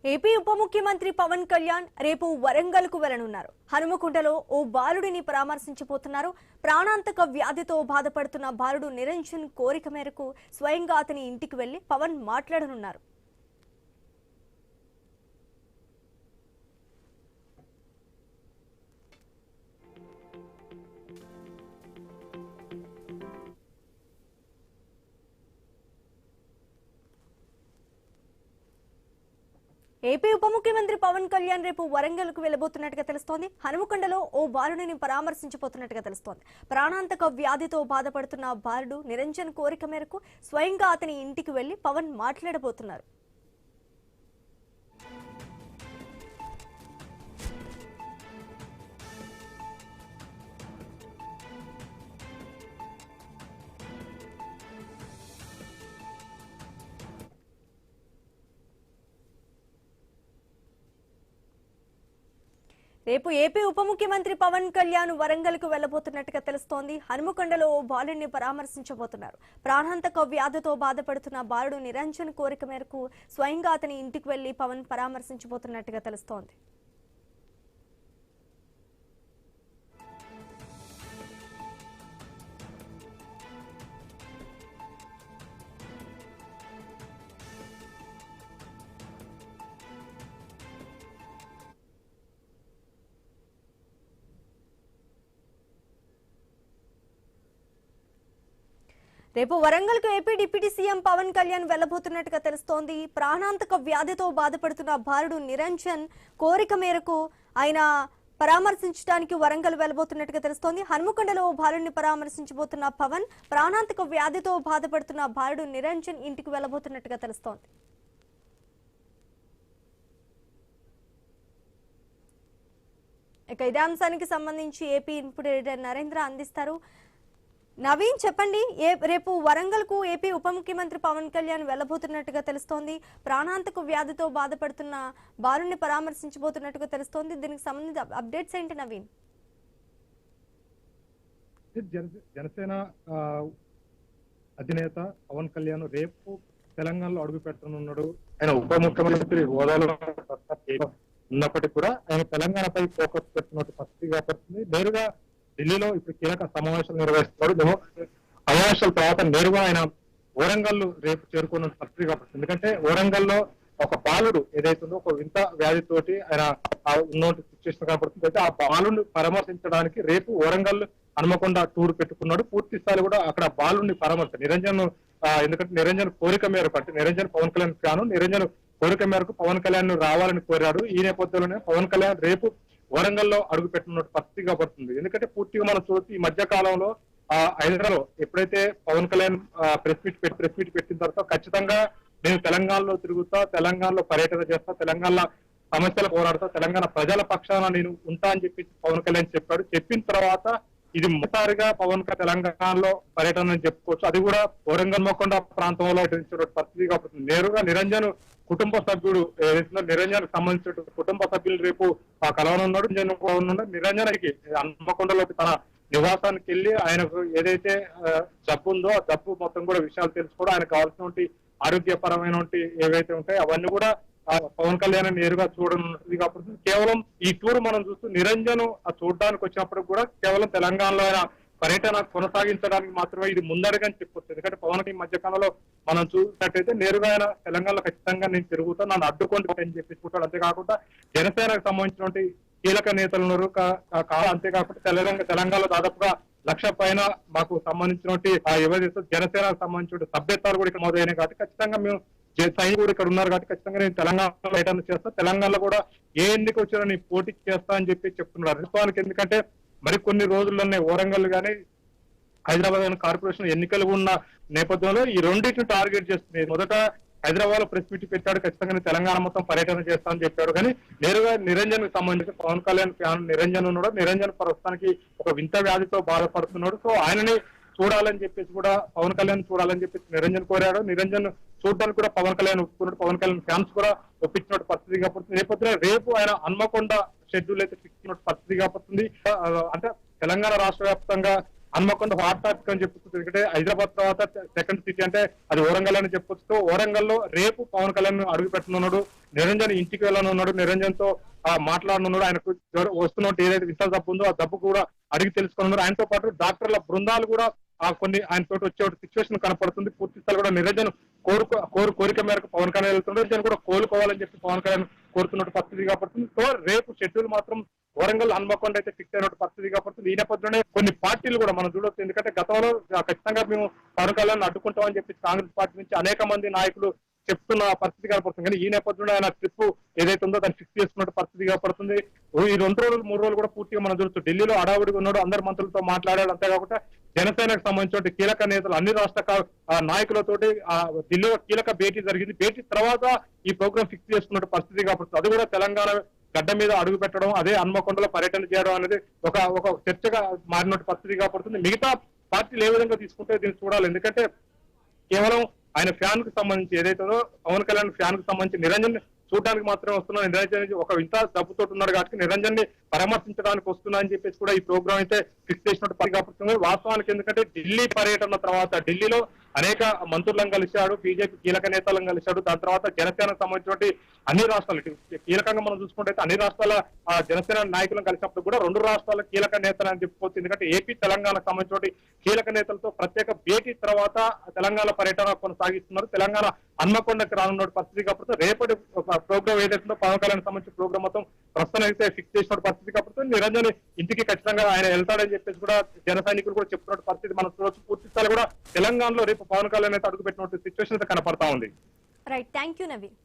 AP ఉప ముఖ్యమంత్రి పవన్ కళ్యాణ్ రేపు వరంగల్ కు వెళ్లనున్నారు. హనుమకొండలో ఓ బాలుడిని పరామర్శించబోతున్నారు. ప్రాణాంతక వ్యాధితో బాధపడుతున్న బాలుడు నిరంజన్ కోరిక మేరకు స్వయంగా అతని ఇంటికి వెళ్లి పవన్ మాట్లాడనున్నారు. ఏపీ ఉప ముఖ్యమంత్రి పవన్ కళ్యాణ్ రేపు వరంగల్ కు వెళ్లబోతున్నట్టుగా తెలుస్తోంది. హనుమకొండలో ఓ బాలుడిని పరామర్శించబోతున్నట్టుగా తెలుస్తోంది. ప్రాణాంతక వ్యాధితో బాధపడుతున్న బాలుడు నిరంజన్ కోరిక మేరకు స్వయంగా అతని ఇంటికి వెళ్లి పవన్ మాట్లాడబోతున్నారు. రేపు ఏపీ ఉప ముఖ్యమంత్రి పవన్ కళ్యాణ్ వరంగల్ కు వెళ్లబోతున్నట్టుగా తెలుస్తోంది. హనుమకొండలో ఓ బాలుడిని పరామర్శించబోతున్నారు. ప్రాణాంతక వ్యాధితో బాధపడుతున్న బాలుడు నిరంజన్ కోరిక మేరకు స్వయంగా అతని ఇంటికి వెళ్లి పవన్ పరామర్శించబోతున్నట్టుగా తెలుస్తోంది. రేపు వరంగల్ కు AP deputy CM Pawan Kalyan వెళ్లబోతున్నట్టుగా తెలుస్తోంది. ప్రాణాంతక వ్యాధితో బాధపడుతున్న బాలుడు నిరంజన్ కోరిక మేరకు ఆయన పరామర్శించడానికి వరంగల్ వెళ్లబోతున్నట్టుగా తెలుస్తోంది. హనుమకొండలో బాలుడిని పరామర్శించబోతున్న పవన్ ప్రాణాంతక వ్యాధితో బాధపడుతున్న బాలుడు నిరంజన్ ఇంటికి వెళ్లబోతున్నట్టుగా తెలుస్తోంది. ఇక ఇదే అంశానికి సంబంధించి ఏపీ ఇన్పుట్ ఎడిటర్ నరేంద్ర అందిస్తారు. నవీన్, చెప్పండి. రేపు వరంగల్ కు ఏపీ ఉప ముఖ్యమంత్రి పవన్ కళ్యాణ్ వెళ్లబోతున్నట్టుగా తెలుస్తోంది. ప్రాణాంతక వ్యాధితో బాధపడుతున్న బాలుని పరామర్శించబోతున్నట్టుగా తెలుస్తోంది. దీనికి సంబంధించి అప్డేట్స్ ఏంటి నవీన్? జనసేన అధినేత పవన్ కళ్యాణ్ రేపు తెలంగాణలో అడుగు పెట్టనున్నాడు. ఆయన ఉప ముఖ్యమంత్రి హోదాలో ఉన్నప్పటికీ కూడా ఆయన తెలంగాణపై ఫోకస్ పెడుతున్నట్టు పరిస్థితిగా పడుతుంది. నేరుగా ఢిల్లీలో ఇప్పుడు కీలక సమావేశాలు నిర్వహిస్తున్నాడు. సమావేశాల తర్వాత నేరుగా ఆయన వరంగల్ రేపు చేరుకున్న పరిస్థితి కాబట్టి, ఎందుకంటే వరంగల్లో ఒక బాలుడు ఏదైతుందో ఒక వింత వ్యాధితోటి ఆయన ఉన్నటువంటి సిచ్యువేషన్ కనపడుతుంది. అయితే ఆ బాలుని పరామర్శించడానికి రేపు వరంగల్ హనుమకొండ టూర్ పెట్టుకున్నాడు. పూర్తి స్థాయి కూడా అక్కడ బాలుని నిరంజన్ ఎందుకంటే నిరంజన్ కోరిక మేరకు, అంటే నిరంజన్ పవన్ కళ్యాణ్ ఫ్యాను, నిరంజన్ కోరిక మేరకు పవన్ కళ్యాణ్ రావాలని కోరాడు. ఈ నేపథ్యంలోనే పవన్ కళ్యాణ్ రేపు వరంగల్లో అడుగు పెట్టినట్టు పరిస్థితిగా పడుతుంది. ఎందుకంటే పూర్తిగా మనం చూసి ఈ మధ్య కాలంలో హైదరాబాద్ ఎప్పుడైతే పవన్ కళ్యాణ్ ప్రెస్ మీట్ పెట్టిన తర్వాత ఖచ్చితంగా నేను తెలంగాణలో తిరుగుతా, తెలంగాణలో పర్యటన చేస్తా, తెలంగాణ సమస్యలు పోరాడతా, తెలంగాణ ప్రజల పక్షాన నేను ఉంటా అని చెప్పి పవన్ కళ్యాణ్ చెప్పాడు. చెప్పిన తర్వాత ఇది మొదటిసారిగా పవన్ తెలంగాణలో పర్యటన అని చెప్పుకోవచ్చు. అది కూడా వరంగల్ హనుమకొండ ప్రాంతంలో పరిస్థితిగా పడుతుంది. నేరుగా నిరంజన్ కుటుంబ సభ్యుడు ఏదైతుందో నిరంజన్ సంబంధించిన కుటుంబ సభ్యులు రేపు కలవనున్నాడు. నిరంజన్కి హనుమకొండలోకి తన నివాసానికి వెళ్ళి ఆయనకు ఏదైతే జబ్బు ఉందో ఆ జబ్బు మొత్తం కూడా విషయాలు తెలుసుకోవడం, ఆయనకు కావాల్సినటువంటి ఆరోగ్యపరమైన ఏవైతే ఉంటాయో అవన్నీ కూడా పవన్ కళ్యాణ్ నేరుగా చూడనున్నది కాబట్టి కేవలం ఈ టూర్ మనం చూస్తూ నిరంజన్ చూడడానికి వచ్చినప్పుడు కూడా కేవలం తెలంగాణలో ఆయన పర్యటన కొనసాగించడానికి మాత్రమే ఇది ముందడుగని చెప్పొచ్చు. ఎందుకంటే పవన్ ఈ మధ్య కాలంలో మనం చూసినట్టయితే నేరుగా ఆయన తెలంగాణలో ఖచ్చితంగా నేను తిరుగుతా, నన్ను అడ్డుకోండి అని చెప్పేసుకుంటాడు. అంతేకాకుండా జనసేనకు సంబంధించినటువంటి కీలక నేతలు ఉన్నారు. అంతేకాకుండా తెలంగాణలో దాదాపుగా 1,00,000 పైన మాకు సంబంధించినటువంటి ఎవరైతే జనసేనకు సంబంధించిన సభ్యత్వాలు కూడా ఇక్కడ మొదలైనవి కాబట్టి ఖచ్చితంగా మేము సైనికుడు ఇక్కడ ఉన్నారు కాబట్టి ఖచ్చితంగా నేను తెలంగాణలో పర్యటన చేస్తా, తెలంగాణలో కూడా ఏ ఎన్నిక వచ్చినా నేను పోటీ చేస్తా అని చెప్పి చెప్తున్నారు. వాస్తవానికి ఎందుకంటే మరికొన్ని రోజుల్లోనే వరంగల్ గానీ హైదరాబాద్ గానీ కార్పొరేషన్ ఎన్నికలు ఉన్న నేపథ్యంలో ఈ రెండింటిని టార్గెట్ చేస్తుంది. మొదట హైదరాబాద్ లో ప్రెస్ మీట్ పెట్టాడు, ఖచ్చితంగా తెలంగాణ మొత్తం పర్యటన చేస్తామని చెప్పాడు. కానీ నేరుగా నిరంజన్ కి సంబంధించి పవన్ కళ్యాణ్ ఫ్యాన్ నిరంజన్ ఉన్నాడు. నిరంజన్ ప్రస్తుతానికి ఒక వింత వ్యాధితో బాధపడుతున్నాడు. సో ఆయనని చూడాలని చెప్పేసి కూడా పవన్ కళ్యాణ్ చూడాలని చెప్పేసి నిరంజన్ కోరాడు. నిరంజన్ చూడడానికి కూడా పవన్ కళ్యాణ్ ఒప్పుకున్నాడు. పవన్ కళ్యాణ్ ఫ్యాన్స్ కూడా ఒప్పించినట్టు పరిస్థితిగా పడుతుంది. నేపథ్యంలో రేపు ఆయన హన్మకొండ షెడ్యూల్ అయితే ఫిక్స్ అయినట్టు పరిస్థితిగా పడుతుంది. అంటే తెలంగాణ రాష్ట్ర వ్యాప్తంగా హన్మకొండ హాట్ టాపిక్ అని చెప్పుకోవచ్చు. ఎందుకంటే హైదరాబాద్ తర్వాత సెకండ్ సిటీ అంటే అది వరంగల్ అని చెప్పుకోవచ్చు. వరంగల్ లో రేపు పవన్ కళ్యాణ్ అడుగు పెట్టనున్నాడు. నిరంజన్ ఇంటికి వెళ్ళనున్నాడు, నిరంజన్ తో మాట్లాడనున్నాడు. ఆయనకు వస్తున్నట్టు ఏదైతే వింత జబ్బు ఉందో ఆ జబ్బు కూడా అడిగి తెలుసుకున్నారు. ఆయనతో పాటు డాక్టర్ల బృందాలు కూడా కొన్ని ఆయన తోటి వచ్చే సిచ్యువేషన్ కనపడుతుంది. పూర్తి స్థాయి కూడా నిరంజన్ కోరిక మేరకు పవన్ కళ్యాణ్ వెళ్తుండే నిరంజన్ కూడా కోలుకోవాలని చెప్పి పవన్ కళ్యాణ్ కోరుతున్నట్టు పరిస్థితి కాబడుతుంది. సో రేపు షెడ్యూల్ మాత్రం వరంగల్ హన్మకొండ అయితే ఫిక్స్ అయినట్టు పరిస్థితి కాబడుతుంది. ఈ నేపథ్యంలోనే కొన్ని పార్టీలు కూడా మనం చూడొచ్చు. ఎందుకంటే గతంలో ఖచ్చితంగా మేము పవన్ కళ్యాణ్ అడ్డుకుంటామని చెప్పి కాంగ్రెస్ పార్టీ నుంచి అనేక మంది నాయకులు చెప్తున్న పరిస్థితి కనపడుతుంది. కానీ ఈ నేపథ్యంలో ఆయన ట్రిప్ ఏదైతే ఉందో దాన్ని ఫిక్స్ చేసుకున్న పరిస్థితి కనపడుతుంది. ఈ 2 రోజులు 3 రోజులు కూడా పూర్తిగా మనం చూడొచ్చు. ఢిల్లీలో అడావుడిగా ఉన్నాడు, అందరు మంత్రులతో మాట్లాడాడు. అంతేకాకుండా జనసేనకు సంబంధించిన కీలక నేతలు అన్ని రాష్ట్ర నాయకులతోటి ఢిల్లీలో కీలక భేటీ జరిగింది. భేటీ తర్వాత ఈ ప్రోగ్రామ్ ఫిక్స్ చేసుకున్న పరిస్థితి కనపడుతుంది. అది కూడా తెలంగాణ గడ్డ మీద అడుగు పెట్టడం, అదే హన్మకొండలో పర్యటన చేయడం అనేది ఒక చర్చగా మారినట్టు పరిస్థితి కనపడుతుంది. మిగతా పార్టీలు ఏ విధంగా తీసుకుంటే దీన్ని చూడాలి. ఎందుకంటే కేవలం ఆయన ఫ్యాన్ కు సంబంధించి ఏదైతుందో పవన్ కళ్యాణ్ ఫ్యాన్ కు సంబంధించి నిరంజన్ చూడడానికి మాత్రమే వస్తున్నా. నిరంజన్ ఒక ఇంత డబ్బుతో ఉన్నాడు కాబట్టి నిరంజన్ ని పరామర్శించడానికి వస్తున్నా అని చెప్పేసి కూడా ఈ ప్రోగ్రామ్ అయితే ఫిక్స్ చేసినట్టు పరిగణిస్తుంది. వాస్తవానికి ఎందుకంటే ఢిల్లీ పర్యటన తర్వాత ఢిల్లీలో అనేక మంత్రులను కలిశాడు, బీజేపీ కీలక నేతలను కలిశాడు. దాని తర్వాత జనసేనకు సంబంధించినటువంటి అన్ని రాష్ట్రాలకి కీలకంగా మనం చూసుకుంటే అన్ని రాష్ట్రాల జనసేన నాయకులను కలిసినప్పుడు కూడా 2 రాష్ట్రాల కీలక నేతలు అని చెప్పుకోవచ్చు. ఎందుకంటే ఏపీ తెలంగాణకు సంబంధించిన కీలక నేతలతో ప్రత్యేక భేటీ తర్వాత తెలంగాణ పర్యటన కొనసాగిస్తున్నారు. తెలంగాణ హన్మకొండకు రానున్న పరిస్థితి కాబట్టి రేపటి ప్రోగ్రామ్ ఏదైతుందో పవన్ కళ్యాణ్ సంబంధించిన ప్రోగ్రామ్ మొత్తం ప్రస్తుతం అయితే ఫిక్స్ చేసిన పరిస్థితి కాబట్టి నిరంజన్ ఇంటికి ఖచ్చితంగా ఆయన వెళ్తాడని చెప్పేసి కూడా జన సైనికులు కూడా చెప్తున్న పరిస్థితి మనం చూడవచ్చు. పూర్తి స్థాయి కూడా తెలంగాణలో రేపు పవన్ కళ్యాణ్ అయితే అడుగుపెట్టినట్టు సిచ్యువేషన్ అయితే కనపడతా ఉంది. Right, thank you Naveen.